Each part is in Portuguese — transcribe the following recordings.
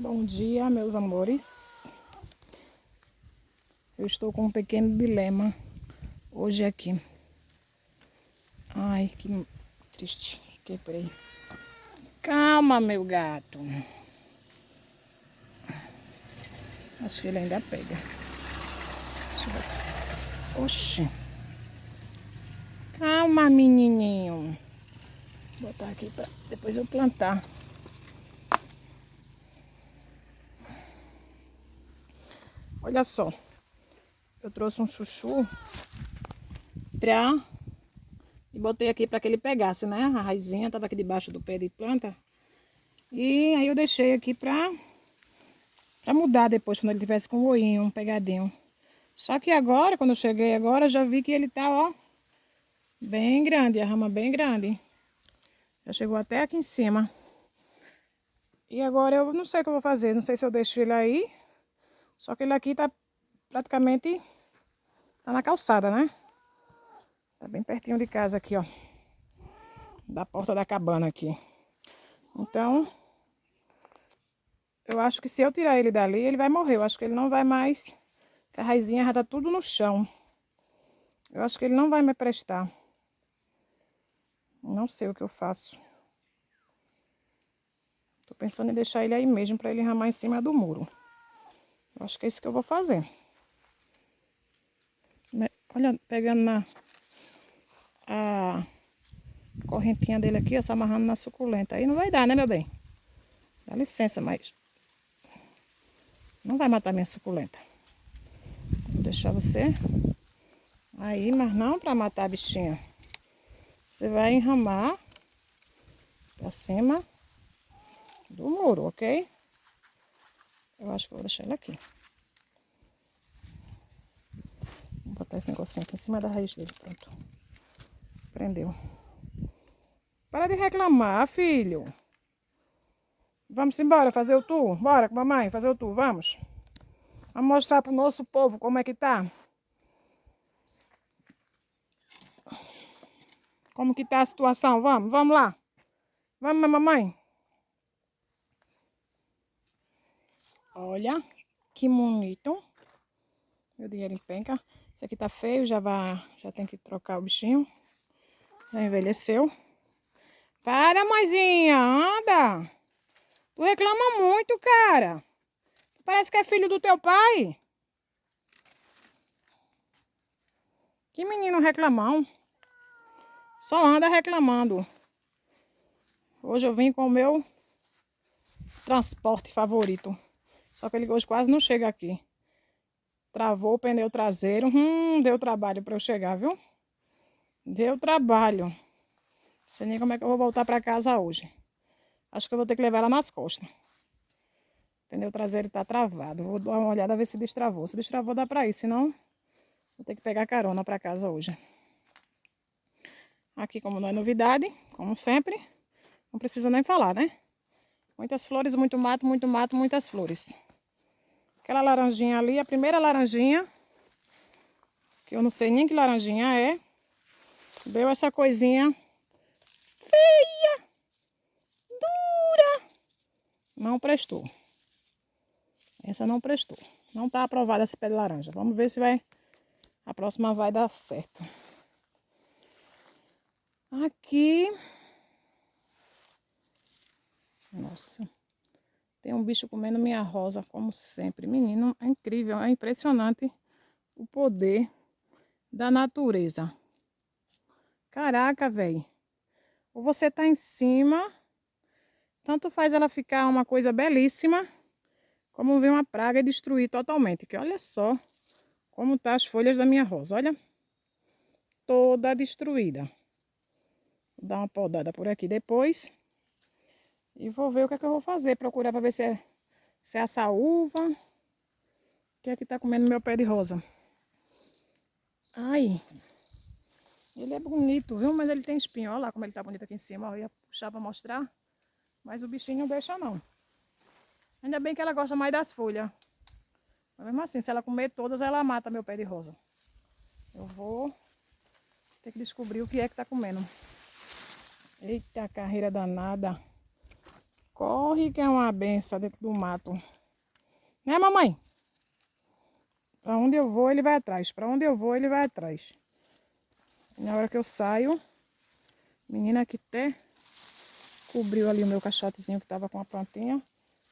Bom dia, meus amores. Eu estou com um pequeno dilema hoje aqui. Ai, que triste. Quebrei. Calma, meu gato. Acho que ele ainda pega. Deixa eu ver. Oxi. Calma, menininho. Vou botar aqui para depois eu plantar. Olha só. Eu trouxe um chuchu e botei aqui para que ele pegasse, né? A raizinha tava aqui debaixo do pé de planta. E aí eu deixei aqui para mudar depois, quando ele tivesse com o olhinho pegadinho. Só que agora, quando eu cheguei agora, já vi que ele tá, ó, bem grande, a rama bem grande. Já chegou até aqui em cima. E agora eu não sei o que eu vou fazer, não sei se eu deixo ele aí. Só que ele aqui tá praticamente, tá na calçada, né? Tá bem pertinho de casa aqui, ó. Da porta da cabana aqui. Então, eu acho que se eu tirar ele dali, ele vai morrer. Eu acho que ele não vai mais, que a raizinha já tá tudo no chão. Eu acho que ele não vai me prestar. Não sei o que eu faço. Tô pensando em deixar ele aí mesmo, para ele ramar em cima do muro. Eu acho que é isso que eu vou fazer. Olha, pegando a correntinha dele aqui, ó, se amarrando na suculenta. Aí não vai dar, né, meu bem? Dá licença, mas não vai matar minha suculenta. Vou deixar você aí, mas não para matar a bichinha. Você vai enramar pra cima do muro, ok? Eu acho que eu vou deixar ele aqui. Vou botar esse negocinho aqui em cima da raiz dele, pronto. Prendeu. Para de reclamar, filho. Vamos embora fazer o tour? Bora com a mamãe fazer o tour, vamos? Vamos mostrar pro nosso povo como é que tá. Como que tá a situação, vamos lá. Vamos, mamãe. Olha, que bonito. Meu dinheiro em penca. Esse aqui tá feio, já tem que trocar o bichinho. Já envelheceu. Para, mãezinha, anda. Tu reclama muito, cara. Parece que é filho do teu pai. Que menino reclamão. Só anda reclamando. Hoje eu vim com o meu transporte favorito. Só que ele hoje quase não chega aqui. Travou o pneu traseiro. Deu trabalho para eu chegar, viu? Deu trabalho. Não sei nem como é que eu vou voltar para casa hoje. Acho que eu vou ter que levar ela nas costas. O pneu traseiro tá travado. Vou dar uma olhada, ver se destravou. Se destravou, dá para ir. Senão, vou ter que pegar carona para casa hoje. Aqui, como não é novidade, como sempre, não preciso nem falar, né? Muitas flores, muito mato, muitas flores. Aquela laranjinha ali, a primeira laranjinha, que eu não sei nem que laranjinha é, deu essa coisinha feia, dura. Não prestou. Essa não prestou. Não tá aprovada esse pé de laranja. Vamos ver se a próxima vai dar certo. Aqui. Nossa. Tem um bicho comendo minha rosa, como sempre. Menino, é incrível, é impressionante o poder da natureza. Caraca, velho. Ou você tá em cima, tanto faz ela ficar uma coisa belíssima, como vir uma praga e destruir totalmente. Que olha só como tá as folhas da minha rosa, olha. Toda destruída. Vou dar uma podada por aqui depois. E vou ver o que é que eu vou fazer. Procurar para ver se é a saúva. O que é que tá comendo meu pé de rosa. Ai. Ele é bonito, viu? Mas ele tem espinho. Olha lá como ele tá bonito aqui em cima. Ó, eu ia puxar para mostrar. Mas o bichinho não deixa não. Ainda bem que ela gosta mais das folhas. Mas mesmo assim, se ela comer todas, ela mata meu pé de rosa. Eu vou ter que descobrir o que é que tá comendo. Eita, carreira danada. Corre que é uma benção dentro do mato. Né, mamãe? Pra onde eu vou, ele vai atrás. Pra onde eu vou, ele vai atrás. Na hora que eu saio, menina aqui até cobriu ali o meu caixotezinho que tava com a plantinha.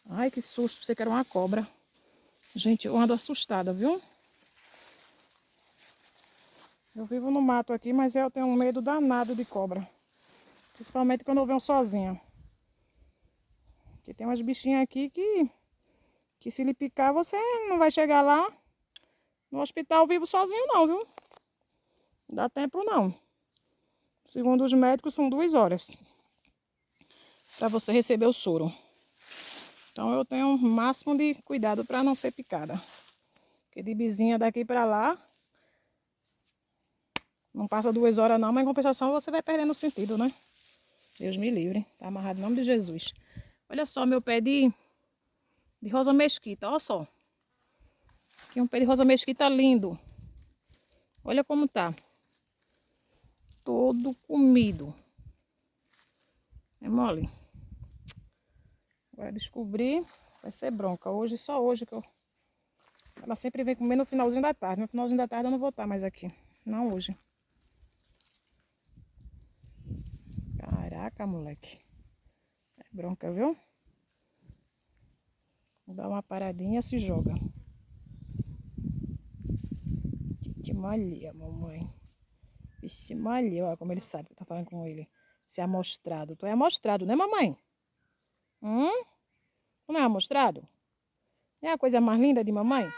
Ai, que susto, pensei que era uma cobra. Gente, eu ando assustada, viu? Eu vivo no mato aqui, mas eu tenho um medo danado de cobra. Principalmente quando eu venho sozinha. Porque tem umas bichinhas aqui que se lhe picar, você não vai chegar lá no hospital vivo sozinho não, viu? Não dá tempo não. Segundo os médicos, são 2 horas para você receber o soro. Então eu tenho o máximo de cuidado para não ser picada. Porque de bizinha daqui para lá, não passa 2 horas não, mas em compensação você vai perdendo o sentido, né? Deus me livre. Tá amarrado em nome de Jesus. Olha só meu pé de rosa mesquita, olha só. Aqui um pé de rosa mesquita lindo. Olha como tá. Todo comido. É mole. Agora descobrir, vai ser bronca. Hoje, só hoje que eu... Ela sempre vem comer no finalzinho da tarde. No finalzinho da tarde eu não vou estar mais aqui. Não hoje. Caraca, moleque. É bronca, viu? Dá uma paradinha, se joga. Que malha, mamãe. Vixe, malha. Olha como ele sabe que eu tô falando com ele. Se é amostrado. Tu é amostrado, né, mamãe? Tu não é amostrado? É a coisa mais linda de mamãe?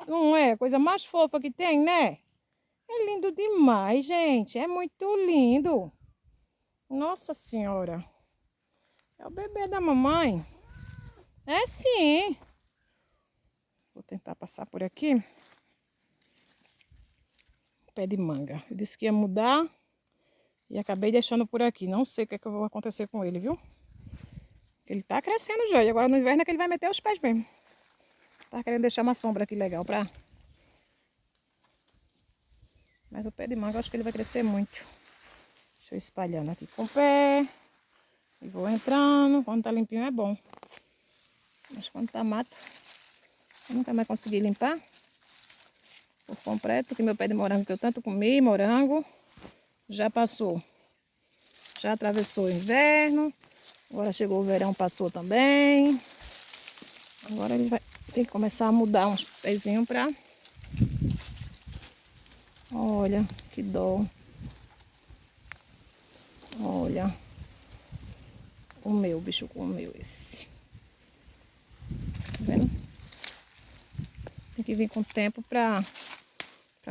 Não é? A coisa mais fofa que tem, né? É lindo demais, gente. É muito lindo. Nossa Senhora. É o bebê da mamãe. É sim. Vou tentar passar por aqui. Pé de manga. Eu disse que ia mudar. E acabei deixando por aqui. Não sei o que vai acontecer com ele, viu? Ele tá crescendo já. E agora no inverno é que ele vai meter os pés mesmo. Tá querendo deixar uma sombra aqui legal pra... Mas o pé de manga eu acho que ele vai crescer muito. Deixa eu ir espalhando aqui com o pé. E vou entrando. Quando tá limpinho é bom. Mas quando tá mato, eu nunca mais consegui limpar. Por completo, que meu pé de morango que eu tanto comi, morango, já passou. Já atravessou o inverno. Agora chegou o verão, passou também. Agora ele vai ter que começar a mudar uns pezinhos pra... Olha, que dó. Olha. O bicho comeu esse. Tá vendo? Tem que vir com tempo pra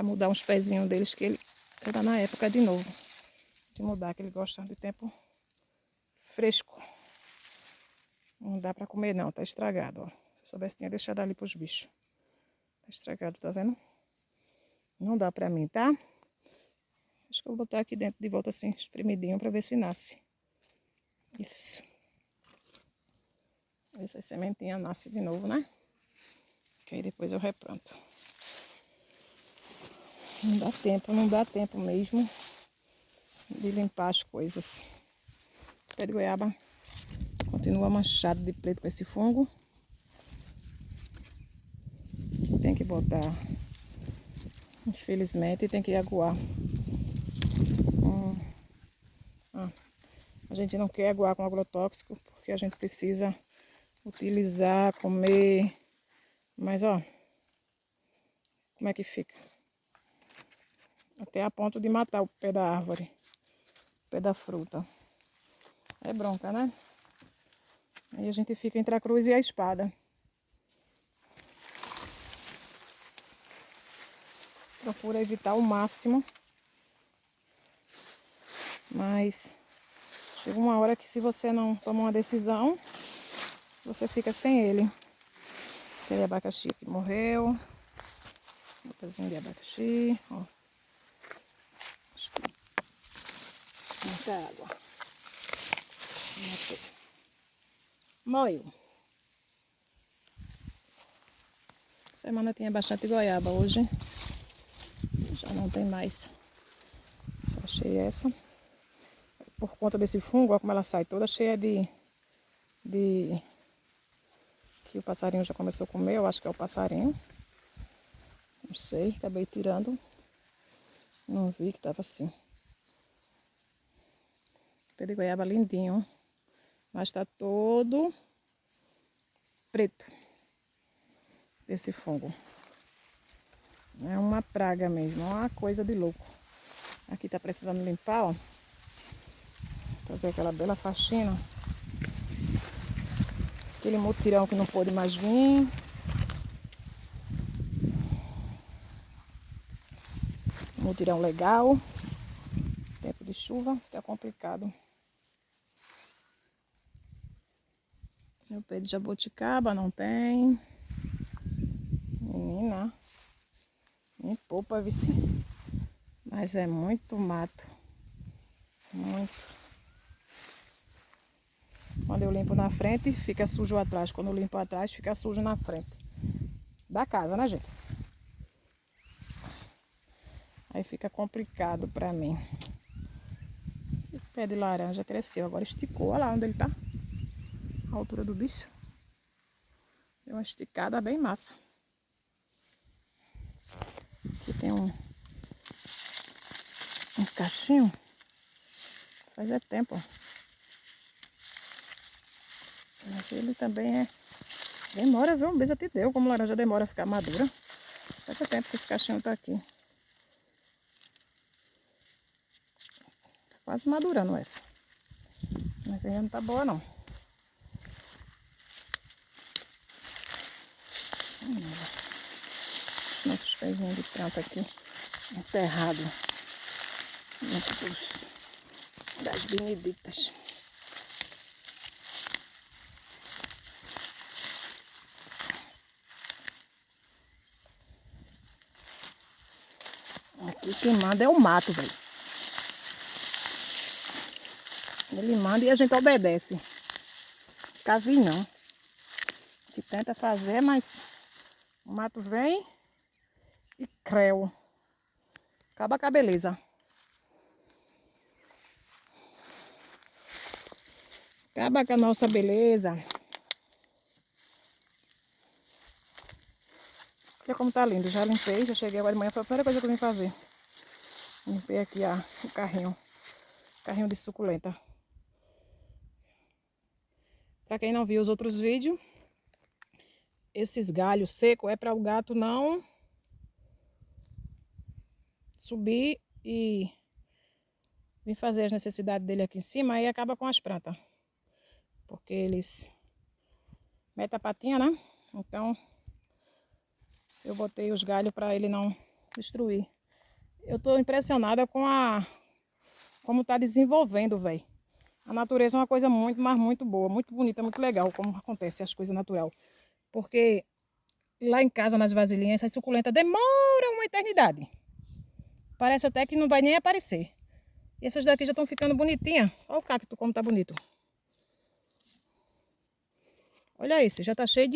mudar uns pezinhos deles, que ele era na época de novo. De mudar, que ele gosta de tempo fresco. Não dá pra comer não, tá estragado, ó. Se eu soubesse, tinha deixado ali pros bichos. Tá estragado, tá vendo? Não dá pra mim, tá? Acho que eu vou botar aqui dentro de volta assim, espremidinho, pra ver se nasce. Isso. Ver se a sementinha nasce de novo, né? Que aí depois eu replanto. Não dá tempo mesmo de limpar as coisas. O pé de goiaba continua manchado de preto com esse fungo. Que tem que botar. Infelizmente tem que aguar. A gente não quer aguar com agrotóxico porque a gente precisa utilizar, comer. Mas ó, como é que fica? Até a ponto de matar o pé da árvore, o pé da fruta. É bronca, né? Aí a gente fica entre a cruz e a espada. Procura evitar o máximo. Mas chega uma hora que se você não tomar uma decisão, você fica sem ele. Aquele abacaxi que morreu. Um pezinho de abacaxi, ó. Acho que muita água. Matei. Moiu. Semana tinha bastante goiaba, hoje já não tem mais. Só achei essa. Por conta desse fungo, olha como ela sai toda cheia de que o passarinho já começou a comer, eu acho que é o passarinho. Não sei, acabei tirando. Não vi que tava assim. Pé de goiaba lindinho, mas tá todo preto esse fungo. É uma praga mesmo, é uma coisa de louco. Aqui tá precisando limpar, ó. Fazer aquela bela faxina. Aquele mutirão que não pôde mais vir. Mutirão legal. Tempo de chuva, tá complicado. Meu pé de jabuticaba não tem. Menina. Me poupa, vice. Mas é muito mato. Muito. Quando eu limpo na frente, fica sujo atrás. Quando eu limpo atrás, fica sujo na frente. Da casa, né, gente? Aí fica complicado pra mim. Esse pé de laranja cresceu, agora esticou. Olha lá onde ele tá. A altura do bicho. Deu uma esticada bem massa. Aqui tem um cachinho. Faz tempo, ó. Mas ele também demora, viu? Um mês até deu, como laranja demora a ficar madura. Faz tempo que esse cachinho tá aqui. Tá quase madurando essa. Mas ainda não tá boa, não. Nossos pezinhos de planta aqui enterrado dentro das benedictas. Aqui quem manda é o mato, velho. Ele manda e a gente obedece. Cavi não. A gente tenta fazer, mas o mato vem e creu. Acaba com a beleza. Acaba com a nossa beleza. Olha como tá lindo. Já limpei, já cheguei agora de manhã. Foi a primeira coisa que eu vim fazer. Limpei aqui o carrinho. Carrinho de suculenta. Pra quem não viu os outros vídeos, esses galhos secos é para o gato não subir e vir fazer as necessidades dele aqui em cima. Aí acaba com as plantas. Porque eles metem a patinha, né? Então eu botei os galhos para ele não destruir. Eu tô impressionada com como tá desenvolvendo, velho. A natureza é uma coisa muito, mas muito boa, muito bonita, muito legal como acontece as coisas natural. Porque lá em casa, nas vasilhinhas, essas suculentas demoram uma eternidade. Parece até que não vai nem aparecer. E essas daqui já estão ficando bonitinhas. Olha o cacto como tá bonito. Olha esse, já tá cheio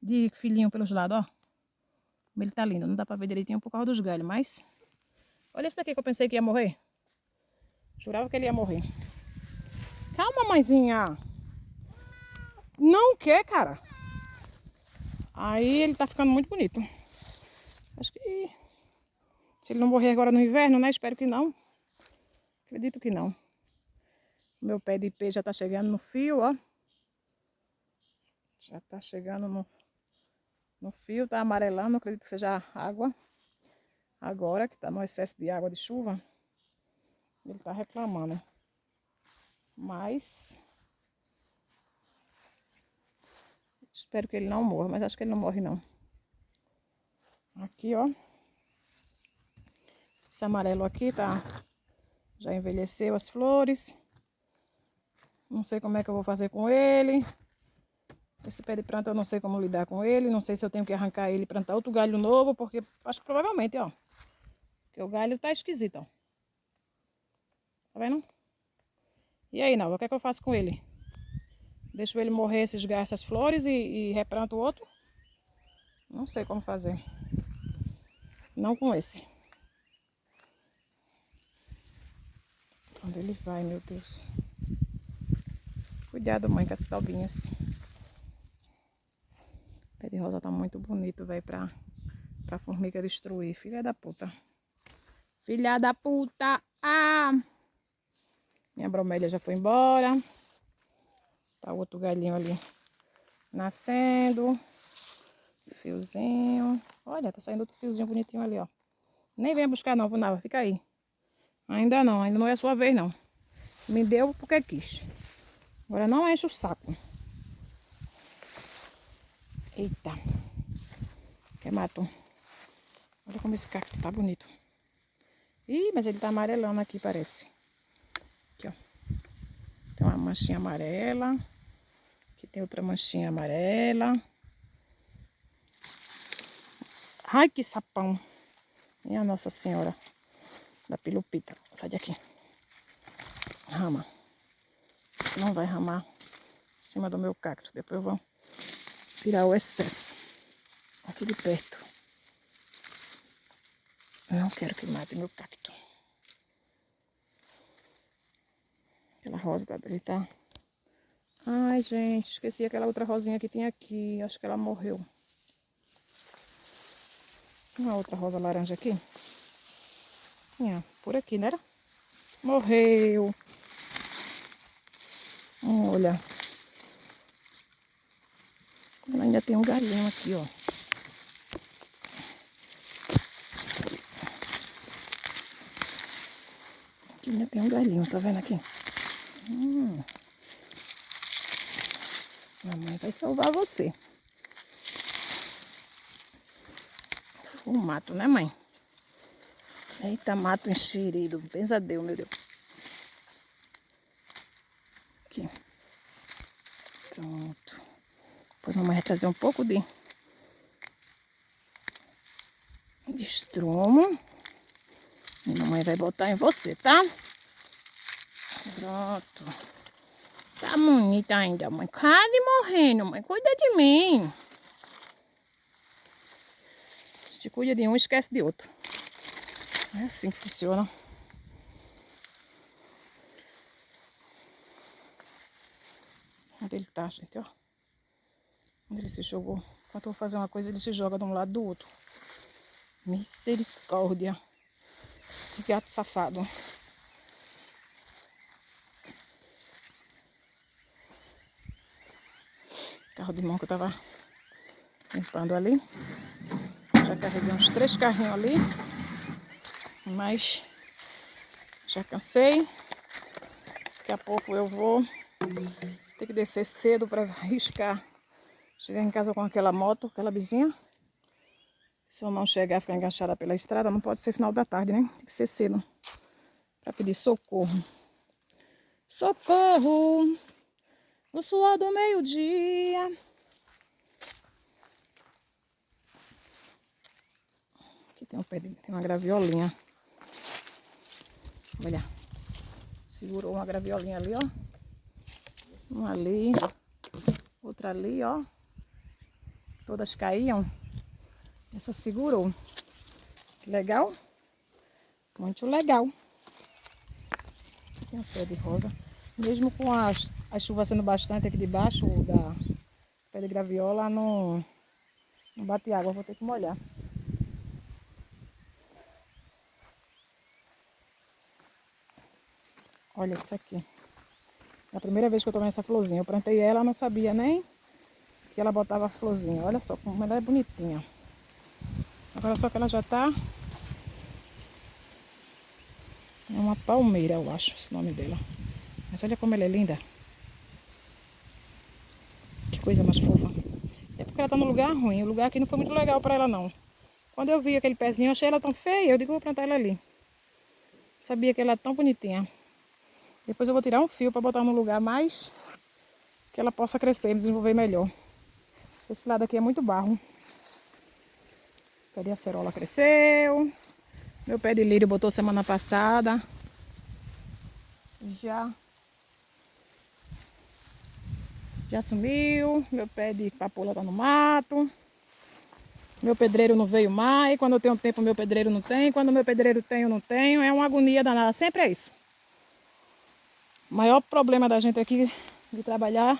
de filhinho pelos lados, ó. Ele tá lindo, não dá pra ver direitinho por causa dos galhos, mas... Olha esse daqui que eu pensei que ia morrer. Jurava que ele ia morrer. Calma, mãezinha. Não quer, cara. Aí ele tá ficando muito bonito. Acho que... Se ele não morrer agora no inverno, né? Espero que não. Acredito que não. Meu pé de ipê já tá chegando no fio, ó. Já tá chegando no fio, tá amarelando. Acredito que seja água. Agora que tá no excesso de água de chuva. Ele tá reclamando. Mas... espero que ele não morra, mas acho que ele não morre não. Aqui, ó. Esse amarelo aqui tá... já envelheceu as flores. Não sei como é que eu vou fazer com ele. Esse pé de planta eu não sei como lidar com ele. Não sei se eu tenho que arrancar ele e plantar outro galho novo, porque acho que provavelmente, ó. Porque o galho tá esquisito, ó. Tá vendo? E aí, Nalva, o que é que eu faço com ele? Deixo ele morrer essas flores e replanto o outro? Não sei como fazer. Não com esse. Onde ele vai, meu Deus? Cuidado, mãe, com as dobinhas. O pé de rosa tá muito bonito, velho, pra formiga destruir. Filha da puta. Filha da puta! Ah! Minha bromélia já foi embora. Tá o outro galinho ali nascendo. Fiozinho. Olha, tá saindo outro fiozinho bonitinho ali, ó. Nem venha buscar não, Vunava. Fica aí. Ainda não é a sua vez não. Me deu porque quis. Agora não enche o saco. Eita. Que mato. Olha como esse cacto tá bonito. Ih, mas ele tá amarelando aqui, parece. Aqui, ó. Tem uma manchinha amarela. Aqui tem outra manchinha amarela. Ai, que sapão. Minha Nossa Senhora da Pilupita. Sai daqui. Rama. Não vai ramar em cima do meu cacto. Depois eu vou tirar o excesso. Aqui de perto. Não quero que mate meu cacto. Aquela rosa dele tá... Ai, gente, esqueci aquela outra rosinha que tinha aqui. Acho que ela morreu. Uma outra rosa laranja aqui. Tinha por aqui, não era? Morreu. Olha. Ainda tem um galinho aqui, ó. Aqui ainda tem um galinho, tá vendo aqui? Mamãe vai salvar você. Fumato, né, mãe? Eita, mato enxerido. Pesadelo, meu Deus. Aqui. Pronto. Depois mamãe vai trazer um pouco de estrumo. E mamãe vai botar em você, tá? Pronto. Tá bonita ainda, mãe. Quase morrendo, mãe. Cuida de mim. A gente cuida de um e esquece de outro. É assim que funciona. Onde ele tá, gente, ó. Onde ele se jogou. Quando eu vou fazer uma coisa, ele se joga de um lado do outro. Misericórdia. Que gato safado. Carro de mão que eu tava limpando ali. Já carreguei uns 3 carrinhos ali. Mas já cansei. Daqui a pouco eu vou ter que descer cedo para arriscar. Chegar em casa com aquela moto, aquela vizinha. Se eu não chegar, ficar enganchada pela estrada, não pode ser final da tarde, né? Tem que ser cedo. Para pedir socorro. Socorro! O suor do meio-dia. Aqui tem um pé de, tem uma graviolinha. Olha. Segurou uma graviolinha ali, ó. Uma ali. Outra ali, ó. Todas caíam. Essa segurou. Que legal. Muito legal. Tem um pé de rosa. Mesmo com a chuva sendo bastante aqui debaixo da pé de graviola, não bate água. Vou ter que molhar. Olha isso aqui. É a primeira vez que eu tô vendo essa florzinha. Eu plantei ela, não sabia nem que ela botava florzinha. Olha só como ela é bonitinha. Agora só que ela já tá... É uma palmeira, eu acho, esse nome dela. Mas olha como ela é linda. Que coisa mais fofa. É porque ela tá no lugar ruim. O lugar aqui não foi muito legal pra ela, não. Quando eu vi aquele pezinho, eu achei ela tão feia. Eu digo, vou plantar ela ali. Sabia que ela é tão bonitinha. Depois eu vou tirar um fio pra botar no lugar mais... que ela possa crescer e desenvolver melhor. Esse lado aqui é muito barro. O pé de acerola cresceu. Meu pé de lírio botou semana passada. Já sumiu. Meu pé de papoula tá no mato. Meu pedreiro não veio mais. Quando eu tenho tempo, meu pedreiro não tem. Quando meu pedreiro tem, eu não tenho. É uma agonia danada. Sempre é isso. O maior problema da gente aqui de trabalhar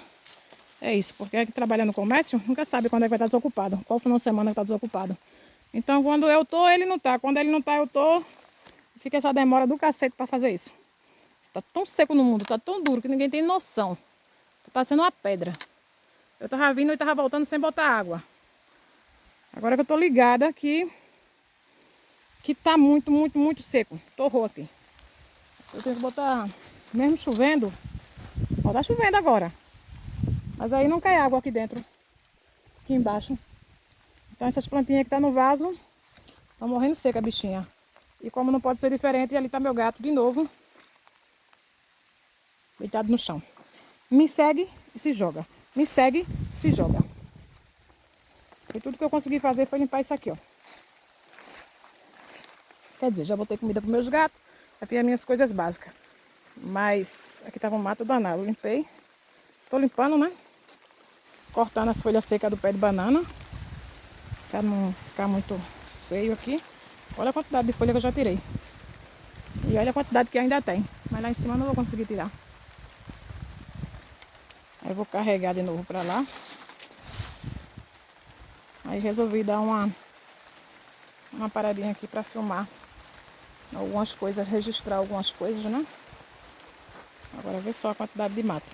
é isso. Porque quem trabalha no comércio nunca sabe quando é que vai estar desocupado. Qual final de semana que está desocupado. Então quando eu tô, ele não tá. Quando ele não tá, eu tô. Fica essa demora do cacete para fazer isso. Tá tão seco no mundo, tá tão duro que ninguém tem noção. Tá parecendo uma pedra. Eu tava vindo e tava voltando sem botar água. Agora que eu tô ligada que tá muito, muito, muito seco. Torrou aqui. Eu tenho que botar, mesmo chovendo, ó, tá chovendo agora. Mas aí não cai água aqui dentro, aqui embaixo. Então essas plantinhas que tá no vaso, estão morrendo seca, bichinha. E como não pode ser diferente, ali tá meu gato de novo, deitado no chão. Me segue e se joga. Me segue, se joga. E tudo que eu consegui fazer foi limpar isso aqui, ó. Quer dizer, já botei comida para meus gatos, já fiz as minhas coisas básicas. Mas aqui tava um mato danado, eu limpei. Tô limpando, né? Cortando as folhas secas do pé de banana, para não ficar muito feio aqui. Olha a quantidade de folha que eu já tirei. E olha a quantidade que ainda tem. Mas lá em cima eu não vou conseguir tirar. Aí eu vou carregar de novo para lá. Aí resolvi dar uma paradinha aqui para filmar algumas coisas, registrar algumas coisas, né? Agora vê só a quantidade de mato.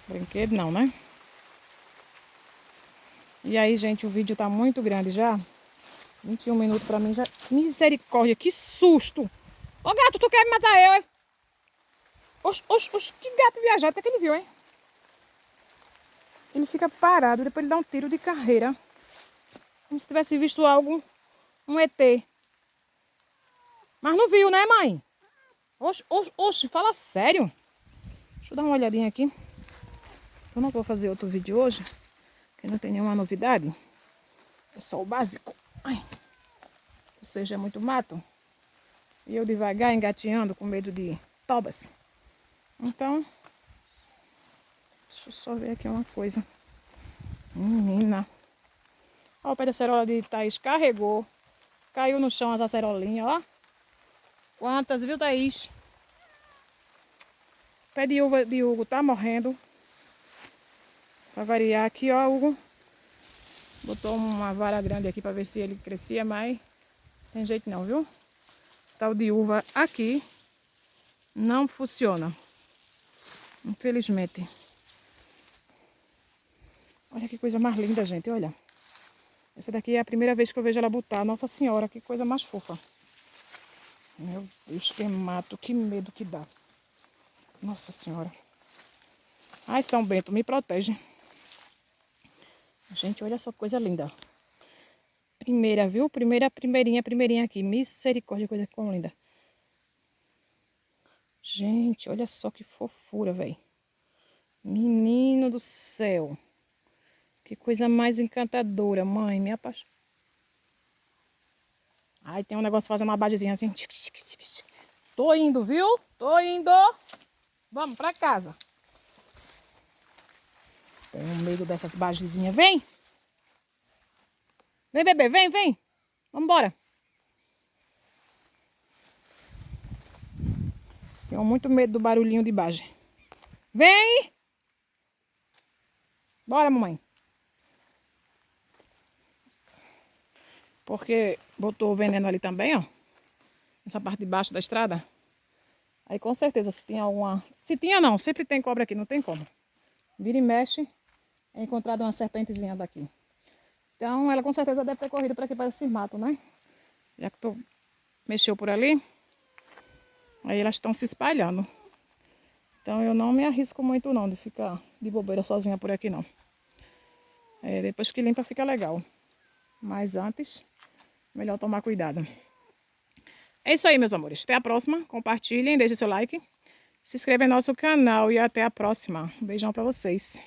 Brinquedo não, né? E aí, gente, o vídeo tá muito grande já. 21 minutos pra mim já. Misericórdia, que susto! Ô gato, tu quer me matar eu, é? Oxe, oxe, oxe, que gato viajado, até que ele viu, hein? Ele fica parado, depois ele dá um tiro de carreira. Como se tivesse visto algo, um ET. Mas não viu, né, mãe? Oxe, oxe, oxe, fala sério. Deixa eu dar uma olhadinha aqui. Eu não vou fazer outro vídeo hoje, porque não tem nenhuma novidade. É só o básico. Ai. Ou seja, é muito mato. E eu devagar, engateando, com medo de tobas. Então, deixa eu só ver aqui uma coisa. Menina. Ó, o pé da acerola de Thaís carregou. Caiu no chão as acerolinhas, ó. Quantas, viu, Thaís? O pé de uva de Hugo tá morrendo. Pra variar aqui, ó, Hugo. Botou uma vara grande aqui pra ver se ele crescia, mas tem jeito não, viu? Esse tal de uva aqui não funciona. Infelizmente. Olha que coisa mais linda, gente, olha. Essa daqui é a primeira vez que eu vejo ela botar. Nossa Senhora, que coisa mais fofa. Meu Deus, que mato, que medo que dá. Nossa Senhora. Ai, São Bento, me protege. Gente, olha só que coisa linda. Primeira, viu? Primeirinha aqui. Misericórdia, coisa como linda. Gente, olha só que fofura, velho. Menino do céu. Que coisa mais encantadora, mãe. Me apaixonei. Ai, tem um negócio fazendo uma badezinha assim. Tô indo, viu? Tô indo. Vamos pra casa. Tenho medo dessas bagezinhas. Vem. Vem, bebê. Vem, vem. Vamos embora. Tenho muito medo do barulhinho de bage. Vem. Bora, mamãe. Porque botou o veneno ali também, ó. Nessa parte de baixo da estrada. Aí com certeza se tinha alguma... Se tinha não, sempre tem cobra aqui, não tem como. Vira e mexe, é encontrado uma serpentezinha daqui. Então ela com certeza deve ter corrido para aqui para esse mato, né? Já que tu mexeu por ali, aí elas estão se espalhando. Então eu não me arrisco muito não de ficar de bobeira sozinha por aqui não. Depois que limpa fica legal. Mas antes, melhor tomar cuidado. É isso aí, meus amores. Até a próxima. Compartilhem, deixem seu like. Se inscreva em nosso canal e até a próxima. Um beijão pra vocês.